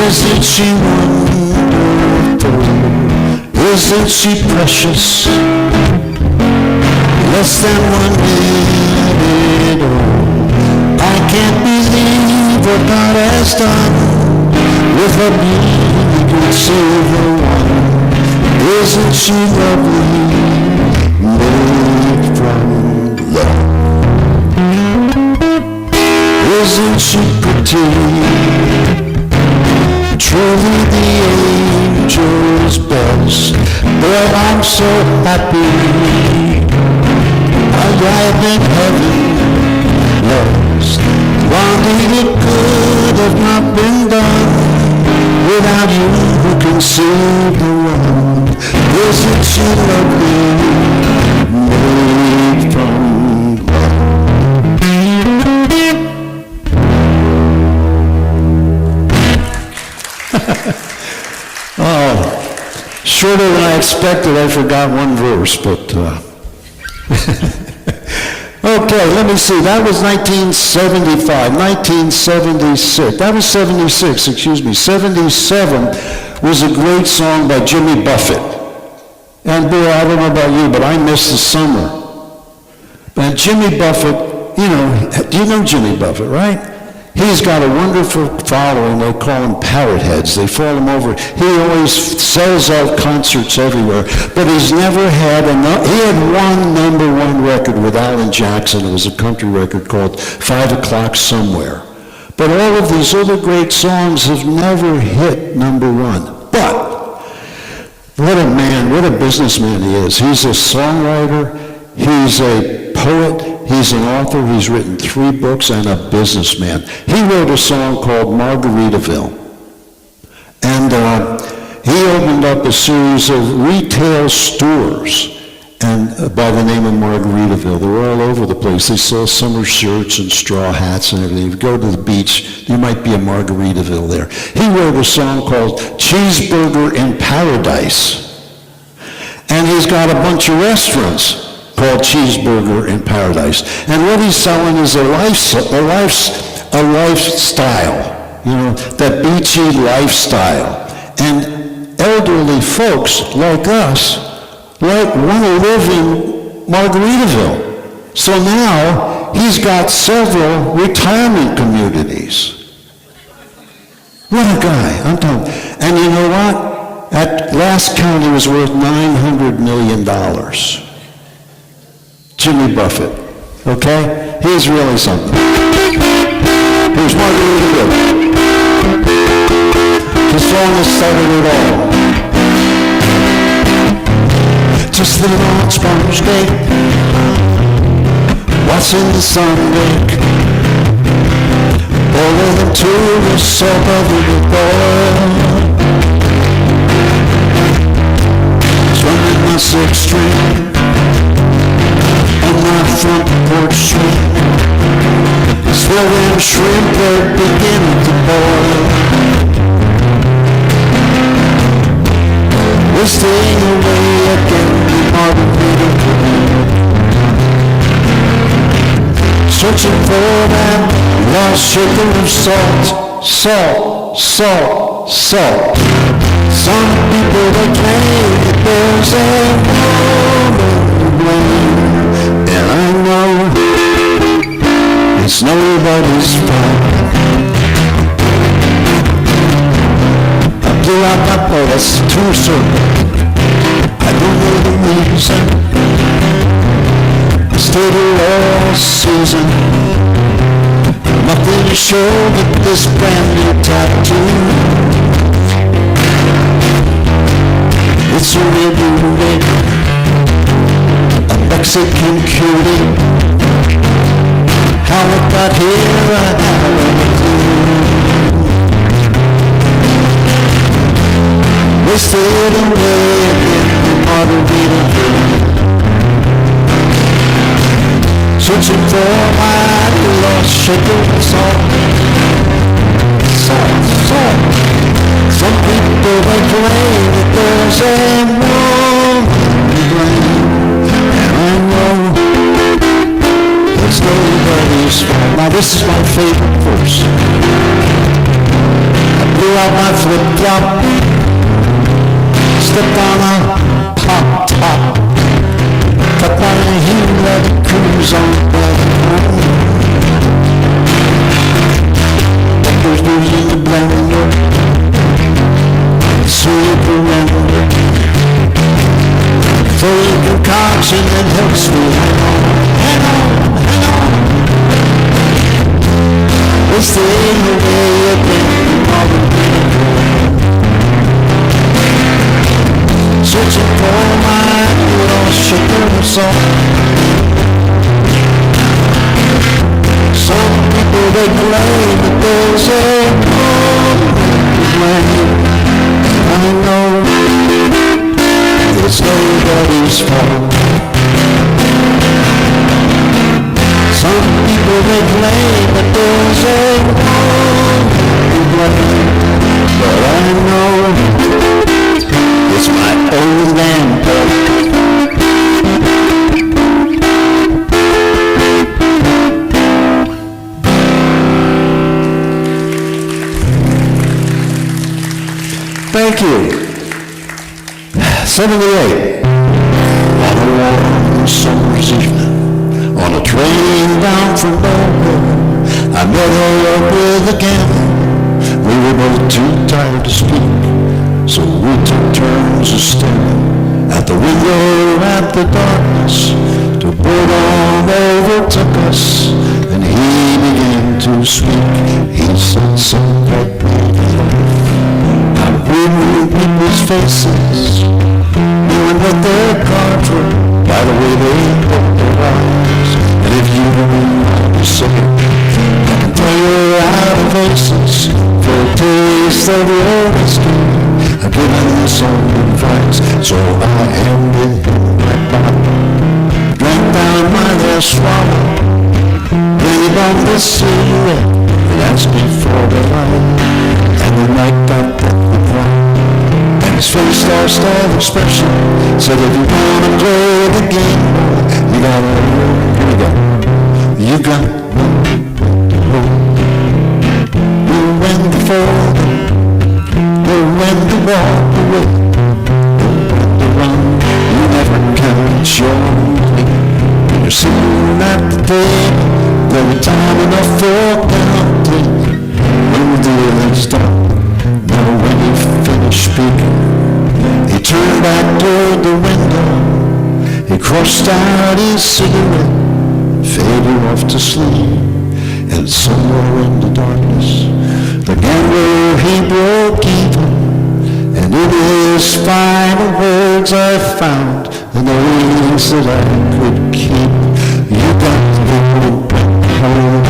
Isn't she wonderful? Isn't she precious? Less than 1 minute old. I can't believe what God has done with a beautiful silver one. Isn't she lovely? Made from love. Isn't she pretty? Truly the angel's best. But I'm so happy I arrived in heaven lost. Longing it could have not been done without you who can save the world. Isn't she lovely? Made from love. Oh, shorter than I expected. I forgot one verse, but okay, let me see. That was 1975, 1976. That was 76, excuse me. 77 was a great song by Jimmy Buffett. And boy, I don't know about you, but I miss the summer. And Jimmy Buffett, you know Jimmy Buffett, right? He's got a wonderful following. They call him parrot heads. They fall him over. He always sells out concerts everywhere, but he's never had he had one #1 record with Alan Jackson. It was a country record called 5 O'Clock Somewhere. But all of these other great songs have never hit #1. But what a man, what a businessman he is. He's a songwriter. He's a poet. He's an author. He's written 3 books and a businessman. He wrote a song called Margaritaville. And he opened up a series of retail stores and by the name of Margaritaville. They're all over the place. They sell summer shirts and straw hats and everything. If you go to the beach, there might be a Margaritaville there. He wrote a song called Cheeseburger in Paradise. And he's got a bunch of restaurants called Cheeseburger in Paradise. And what he's selling is a lifestyle, that beachy lifestyle. And elderly folks like us want to live in Margaritaville. So now he's got several retirement communities. What a guy, I'm telling you. And you know what? At last count, he was worth $900 million. Jimmy Buffett, okay? He's really something. Here's Margaritaville. The song that started it all. Just the on Sponge Gate, watching the sun bake, boiling the tourists all over the boil. Strumming my sixth string on my front porch swing. Still them shrimp are beginning to boil. We're staying away again in Margaritaville, searching for that lost shaker of salt, salt, salt, salt. Some people they claim that there's a woman to blame, and I know it's nobody's fault. I blew out my bow, that's too soon. I don't know the reason. I stayed here all season. Nothing to show but this brand new tattoo. It's a red red, a Mexican cutie. How it got here, I have a clue. We stayed away again in Margaritaville, searching for my lost shaker of salt, salt, salt. Some people they claim that there's a woman to blame, and I know it's nobody's fault. Now this is my favorite verse. I blew out my flip-flop, stepped on a pop top, cut my heel, let it cruise on black. There's news in the blender, sweet remember, full of concoction that helps me hang on, hang on, hang on. We're staying away again all the way, searching for my lost shaker of salt. Some people they claim that there's a woman to blame. I know it's nobody's fault. Some people they claim that there's a woman to blame, but I know it's my old man. Thank you. 78. On a warm summer's evening, on a train bound for nowhere, I met her up with again. We were both too tired to speak, so we took turns of staring at the window at the darkness. Till boredom overtook us, and he began to speak. He said some pet reading people's faces, knowing what their cards were by the way they hold their eyes. And if you don't want to say it, I can tell you out of aces for a taste of your whiskey. I've given some advice, so I handed him my bottle, drank down my last swallow, then he bought the cigarette and asked me for the light. And the night got that and his face lost all expression. Said if you wanna play the game, you gotta, here we go, you gotta know when to fall, know when to walk away, know when to run. You never count your money when you're sitting at the table. There'll be time enough for counting when the deal is done. Now when he finished speaking, he turned back toward the window. He crushed out his cigarette, faded off to sleep, and somewhere in the darkness, the gambler he broke even, and in his final words I found the names that I could keep. You got to go back home.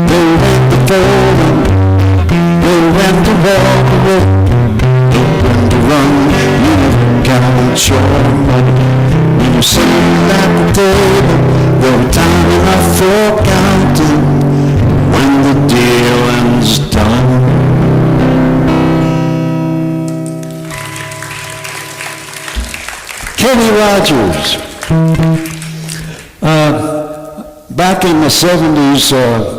Know when to fall, know when to walk away, know when to run. You count your money when you sit at the table. There'll be time enough for counting when the deal ends done. Kenny Rogers. Back in the 70s,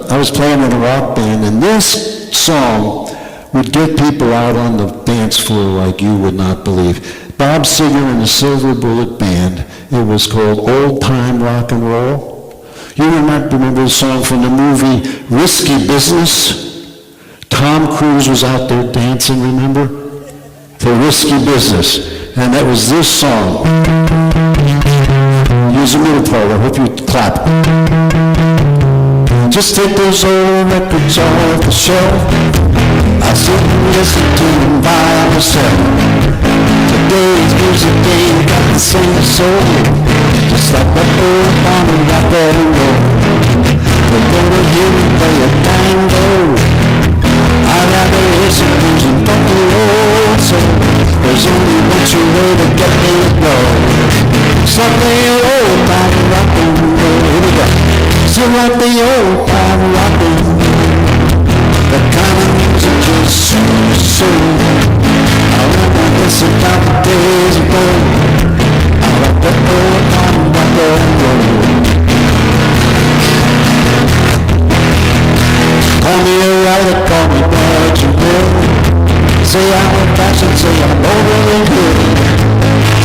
I was playing in a rock band, and this song would get people out on the dance floor like you would not believe. Bob Seger and the Silver Bullet Band. It was called Old Time Rock and Roll. You remember the song from the movie Risky Business? Tom Cruise was out there dancing, remember? For Risky Business. And that was this song. Use a middle part, I hope you clap. Just take those old records off the shelf. I sit and listen to them by myself. Today's music ain't got the same soul. Just like that old time and rock and roll. They're gonna hear me play a tango. I'd rather listen to some funky old soul. There's only one true way to get me to go. Something old time rock and roll. Here we go. So like the old time rock and roll. The kind of music just soothes the soul. I reminisce about the days ago. I like the old time rock and roll. Call me a writer, call me what you will. Say I'm old-fashioned, say I'm older than good.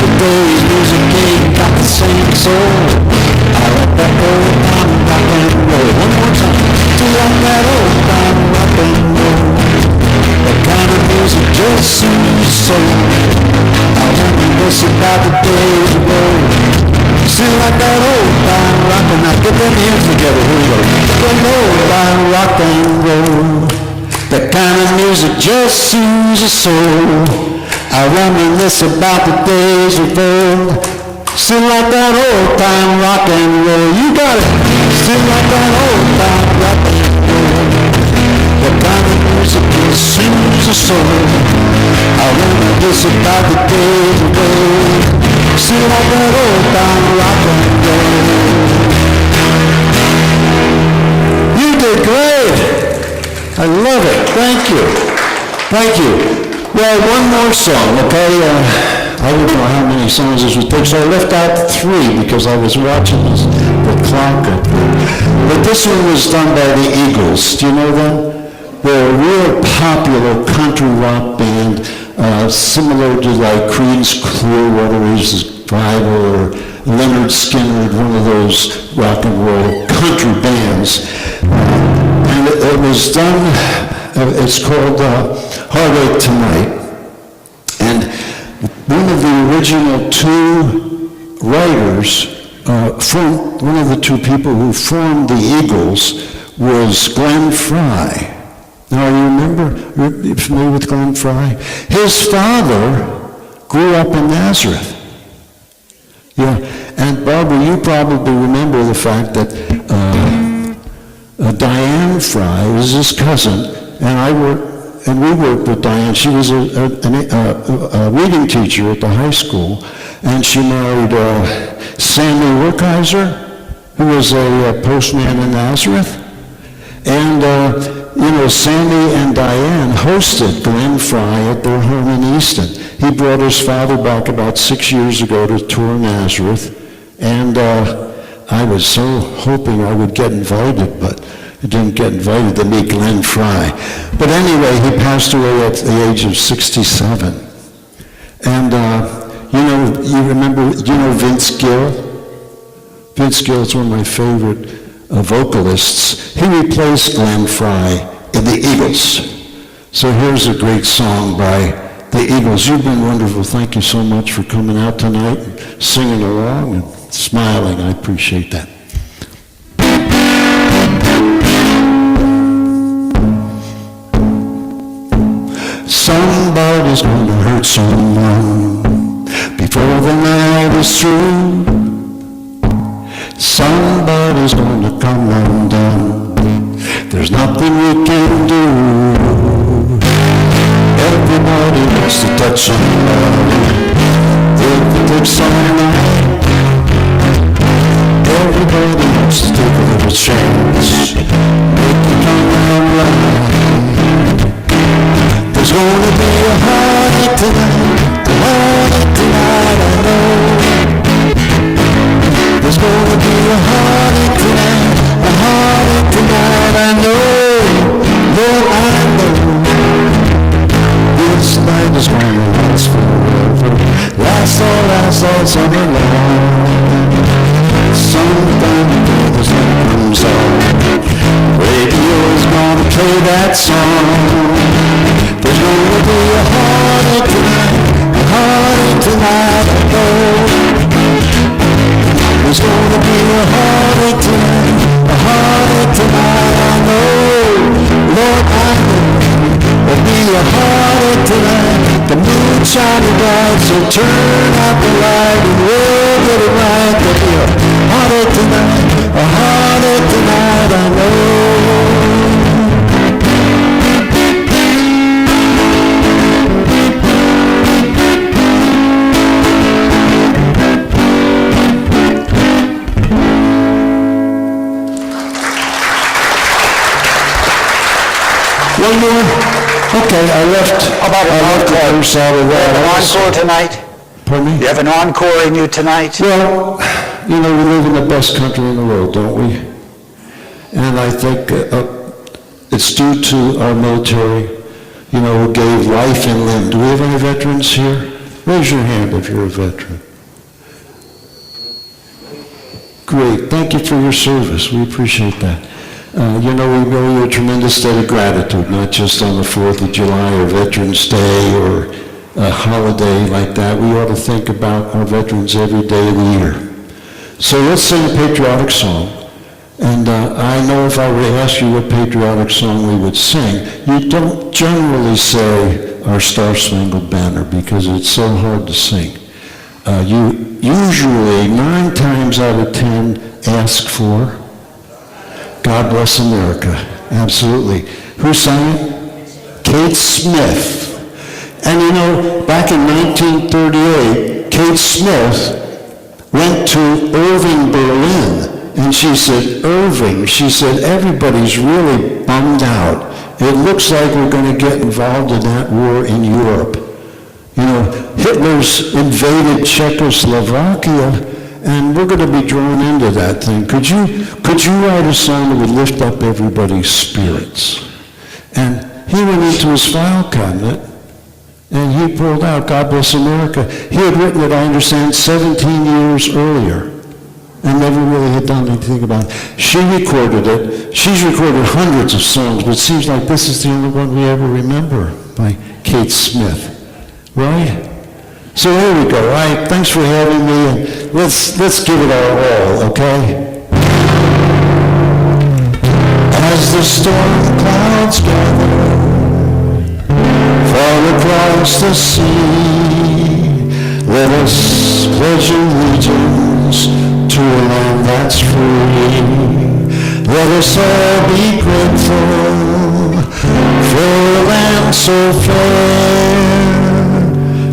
Today's music ain't got the same soul. I like that old time rock and roll. One more time. Do you like that old time rock and roll? That kind of music just soothes the soul. I reminisce about the days ago. Still like that old time rock and roll. Now get them hands together. Here we go. That old time rock and roll. That kind of music just soothes the soul. I reminisce about the days of old. Still like that old time rock and roll. You got it. Still like that old time rock and roll. The kind of music that soothes the soul. I reminisce about the days of old. Still like that old time rock and roll. You did great. I love it. Thank you. Thank you. Well, one more song, okay? I don't know how many songs this would take, so I left out 3 because I was watching the clock up there. But this one was done by the Eagles. Do you know them? They're a real popular country rock band, similar to like Creed's Clearwater Revival or Leonard Skinner, one of those rock and roll country bands. And it was done, it's called Heartache Tonight. And one of the original 2 writers, one of the 2 people who formed the Eagles was Glenn Frey. Now, you remember, you're familiar with Glenn Frey? His father grew up in Nazareth. Yeah, and Barbara, you probably remember the fact that Diane Frey was his cousin, and we worked with Diane. She was a reading teacher at the high school, and she married Sammy Werkheiser, who was a postman in Nazareth. And, Sammy and Diane hosted Glenn Frey at their home in Easton. He brought his father back about 6 years ago to tour Nazareth, and I was so hoping I would get invited, but I didn't get invited to meet Glenn Frey. But anyway, he passed away at the age of 67. And, you remember Vince Gill? Vince Gill is one of my favorite vocalists. He replaced Glenn Frey in the Eagles. So here's a great song by the Eagles, you've been wonderful. Thank you so much for coming out tonight and singing along and smiling. I appreciate that. Somebody's gonna hurt someone before the night is through. Somebody's gonna come undone. There's nothing we can do. Everybody wants to touch somebody. If it takes all night, everybody wants to take a little chance. Make it come out right. There's gonna be a heartache tonight, I know. There's gonna be a heartache tonight, I know. Lord, I know. This night is gonna last forever, last all summer long. Sometime before the sun comes on, radio is gonna play that song. There's gonna be a heartache tonight, I know. There's gonna be a heartache tonight, I know. Lord, I know. There'll be a heartache tonight, the moon shining bright, so turn out the light and we'll get it right. There'll be a heartache tonight, I know. One more? Okay, I left. How about an encore? The side of that. An encore tonight? Pardon me? You have an encore in you tonight? Well, you know, we live in the best country in the world, don't we? And I think it's due to our military, you know, who gave life and limb. Do we have any veterans here? Raise your hand if you're a veteran. Great. Thank you for your service. We appreciate that. You know, we owe you a tremendous debt of gratitude, not just on the 4th of July or Veterans Day or a holiday like that. We ought to think about our veterans every day of the year. So let's sing a patriotic song. And I know if I were to ask you what patriotic song we would sing, you don't generally say Our Star-Spangled Banner because it's so hard to sing. You usually, 9 times out of 10, ask for God Bless America. Absolutely. Who sang it? Kate Smith. And you know, back in 1938, Kate Smith went to Irving, Berlin, and she said, Irving, she said, everybody's really bummed out. It looks like we're going to get involved in that war in Europe. You know, Hitler's invaded Czechoslovakia, and we're going to be drawn into that thing. Could you write a song that would lift up everybody's spirits? And he went into his file cabinet, and he pulled out God Bless America. He had written it, I understand, 17 years earlier, and never really had done anything about it. She recorded it. She's recorded hundreds of songs, but it seems like this is the only one we ever remember by Kate Smith. Right? So here we go. All right, thanks for having me, and let's give it our all, okay? As the storm clouds gather, fall across the sea, let us pledge allegiance to a land that's free. Let us all be grateful for a land so fair.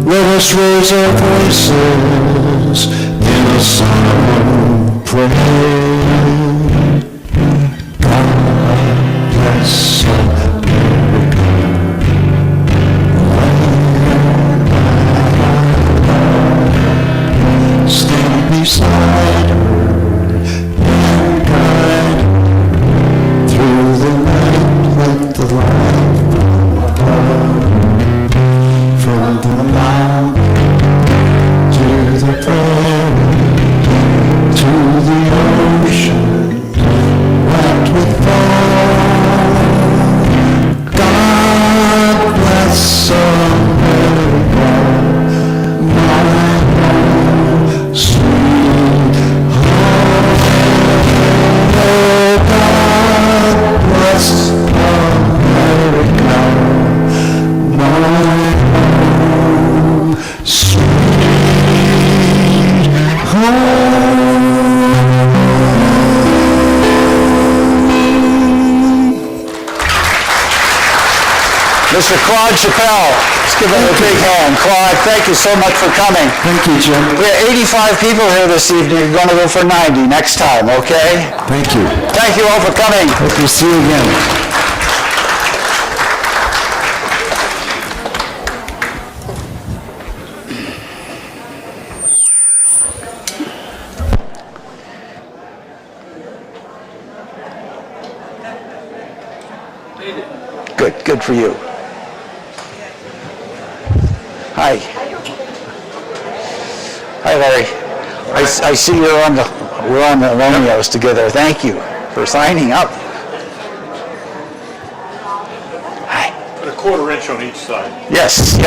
Let us raise our voices in a solemn prayer. God bless America. Stand beside her and guide her through the night. Let the light above from the mountain to the prairie to the ocean wrapped with foam. God bless America. Mr. Claude Shappelle. Let's give him a big hand. Claude, thank you so much for coming. Thank you, Jim. We have 85 people here this evening. You're going to go for 90 next time, okay? Thank you. Thank you all for coming. Hope to see you again. Good for you. Hi. Hi, Larry. I see we're on the Romeos together. Thank you for signing up. Hi. Put a quarter-inch on each side. Yes.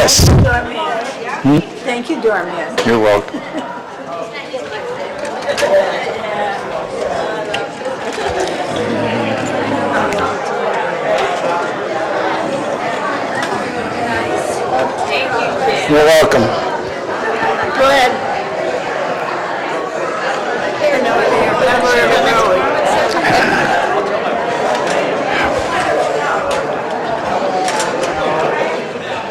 Thank you, doorman. You're welcome. You're welcome.